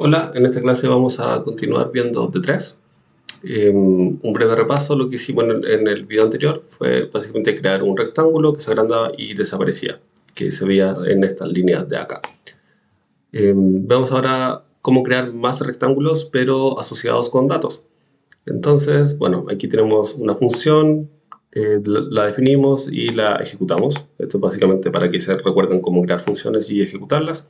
Hola, en esta clase vamos a continuar viendo D3. Un breve repaso, lo que hicimos en el video anterior fue básicamente crear un rectángulo que se agrandaba y desaparecía, que se veía en estas líneas de acá. Vemos ahora cómo crear más rectángulos, pero asociados con datos. Entonces, bueno, aquí tenemos una función, la definimos y la ejecutamos. Esto es básicamente para que se recuerden cómo crear funciones y ejecutarlas.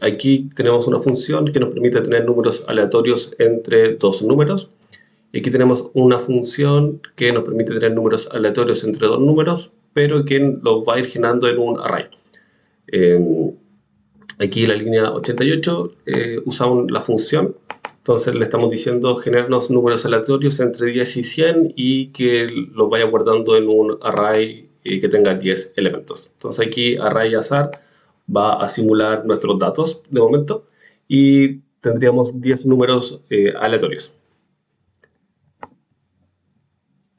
Aquí tenemos una función que nos permite tener números aleatorios entre dos números. Y aquí tenemos una función que nos permite tener números aleatorios entre dos números, pero que los va a ir generando en un array. Aquí en la línea 88 usamos la función. Entonces le estamos diciendo generarnos números aleatorios entre 10 y 100 y que los vaya guardando en un array que tenga 10 elementos. Entonces aquí array azar va a simular nuestros datos de momento y tendríamos 10 números aleatorios.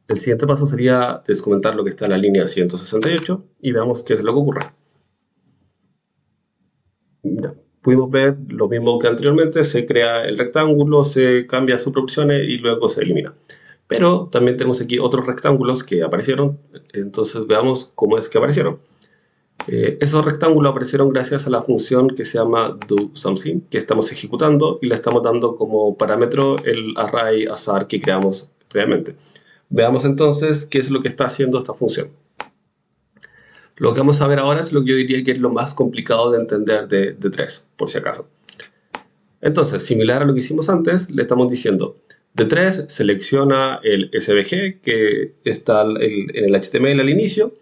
El siguiente paso sería descomentar lo que está en la línea 168 y veamos qué es lo que ocurre. Ya, pudimos ver lo mismo que anteriormente, se crea el rectángulo, se cambia sus proporciones y luego se elimina. Pero también tenemos aquí otros rectángulos que aparecieron, entonces veamos cómo es que aparecieron. Esos rectángulos aparecieron gracias a la función que se llama doSomething, que estamos ejecutando y le estamos dando como parámetro el array azar que creamos previamente. Veamos entonces qué es lo que está haciendo esta función. Lo que vamos a ver ahora es lo que yo diría que es lo más complicado de entender de D3, por si acaso. Entonces, similar a lo que hicimos antes, le estamos diciendo D3 selecciona el SVG que está en el HTML al inicio,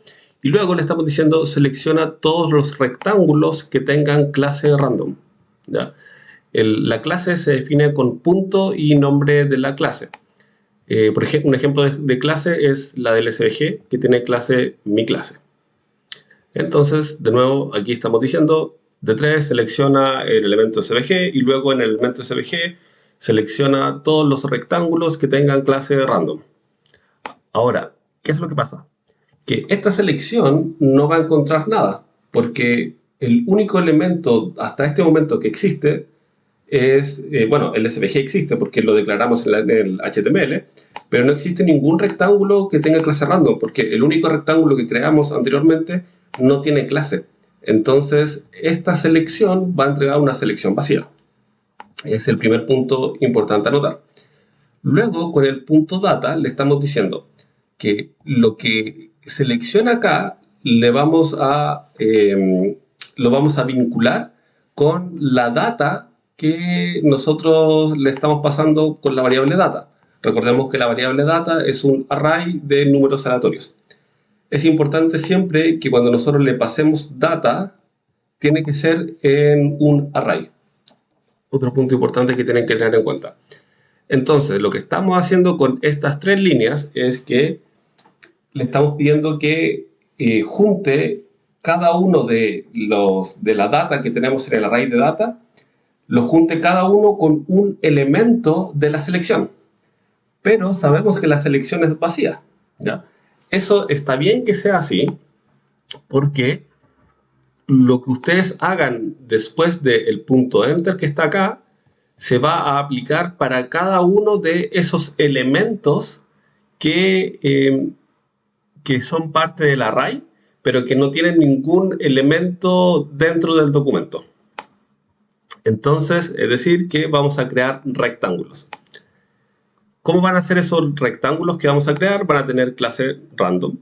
y luego le estamos diciendo selecciona todos los rectángulos que tengan clase random. ¿Ya? La clase se define con punto y nombre de la clase. Por ejemplo, un ejemplo de clase es la del SVG, que tiene clase mi clase. Entonces, de nuevo, aquí estamos diciendo D3 selecciona el elemento SVG y luego en el elemento SVG selecciona todos los rectángulos que tengan clase random. Ahora, ¿qué es lo que pasa? Que esta selección no va a encontrar nada, porque el único elemento hasta este momento que existe es, bueno, el SVG existe porque lo declaramos en el HTML, pero no existe ningún rectángulo que tenga clase random, porque el único rectángulo que creamos anteriormente no tiene clase. Entonces, esta selección va a entregar una selección vacía. Es el primer punto importante a notar. Luego, con el punto data, le estamos diciendo que lo que selecciona acá lo vamos a vincular con la data que nosotros le estamos pasando con la variable data. Recordemos que la variable data es un array de números aleatorios. Es importante siempre que cuando nosotros le pasemos data, tiene que ser en un array. Otro punto importante que tienen que tener en cuenta. Entonces, lo que estamos haciendo con estas tres líneas es que le estamos pidiendo que junte cada uno de la data que tenemos en el array de data, lo junte cada uno con un elemento de la selección. Pero sabemos que la selección es vacía, ¿ya? Eso está bien que sea así, porque lo que ustedes hagan después del punto enter que está acá, se va a aplicar para cada uno de esos elementos que son parte del array, pero que no tienen ningún elemento dentro del documento. Entonces, es decir, que vamos a crear rectángulos. ¿Cómo van a ser esos rectángulos que vamos a crear? Van a tener clase random,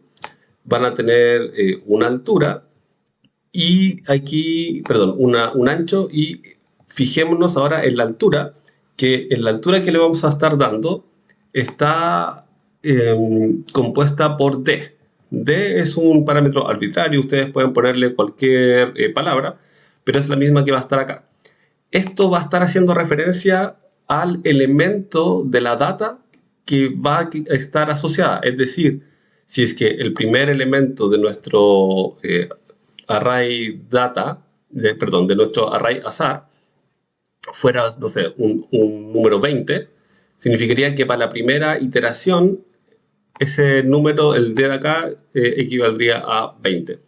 van a tener una altura y aquí, perdón, un ancho, y fijémonos ahora en la altura, que en la altura que le vamos a estar dando está compuesta por D. D es un parámetro arbitrario, ustedes pueden ponerle cualquier palabra, pero es la misma que va a estar acá. Esto va a estar haciendo referencia al elemento de la data que va a estar asociada. Es decir, si es que el primer elemento de nuestro array data, de nuestro array azar, fuera, no sé, un número 20, significaría que para la primera iteración ese número, el D de acá, equivaldría a 20.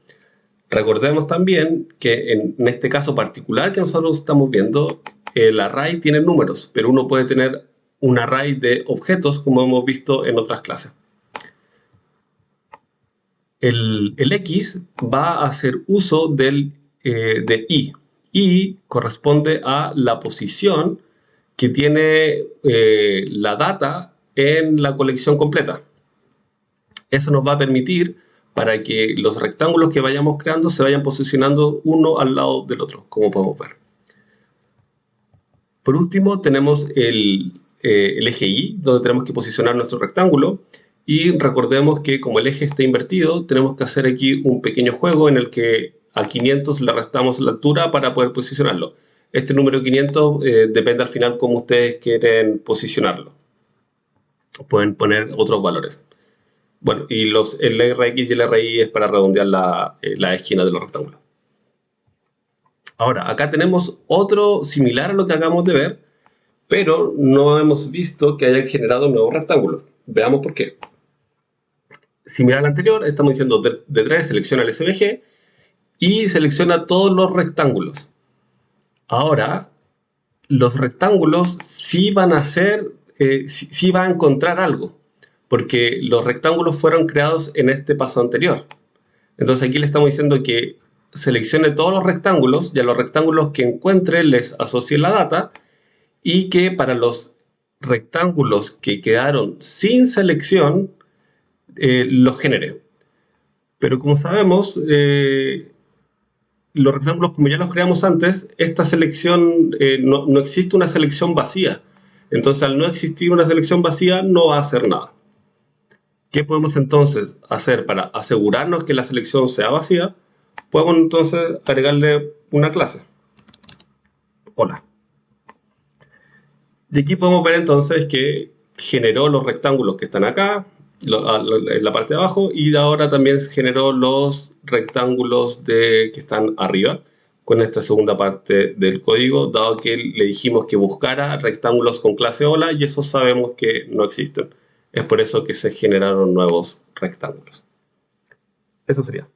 Recordemos también que en este caso particular que nosotros estamos viendo, el array tiene números, pero uno puede tener un array de objetos, como hemos visto en otras clases. El X va a hacer uso de Y. Y corresponde a la posición que tiene la data en la colección completa. Eso nos va a permitir para que los rectángulos que vayamos creando se vayan posicionando uno al lado del otro, como podemos ver. Por último, tenemos el eje Y, donde tenemos que posicionar nuestro rectángulo. Y recordemos que como el eje está invertido, tenemos que hacer aquí un pequeño juego en el que a 500 le restamos la altura para poder posicionarlo. Este número 500 depende al final cómo ustedes quieren posicionarlo. Pueden poner otros valores. Bueno, y el RX y el RY es para redondear la esquina de los rectángulos. Ahora, acá tenemos otro similar a lo que acabamos de ver, pero no hemos visto que hayan generado nuevos rectángulos. Veamos por qué. Similar al anterior, estamos diciendo de 3, selecciona el SVG y selecciona todos los rectángulos. Ahora, los rectángulos sí van a ser, sí va a encontrar algo, porque los rectángulos fueron creados en este paso anterior. Entonces aquí le estamos diciendo que seleccione todos los rectángulos y a los rectángulos que encuentre les asocie la data y que para los rectángulos que quedaron sin selección los genere. Pero como sabemos, los rectángulos, como ya los creamos antes, esta selección, no existe una selección vacía. Entonces, al no existir una selección vacía, no va a hacer nada. ¿Qué podemos entonces hacer para asegurarnos que la selección sea vacía? Podemos entonces agregarle una clase. Hola. Y aquí podemos ver entonces que generó los rectángulos que están acá, en la parte de abajo, y ahora también generó los rectángulos que están arriba con esta segunda parte del código, dado que le dijimos que buscara rectángulos con clase hola y eso sabemos que no existen. Es por eso que se generaron nuevos rectángulos. Eso sería.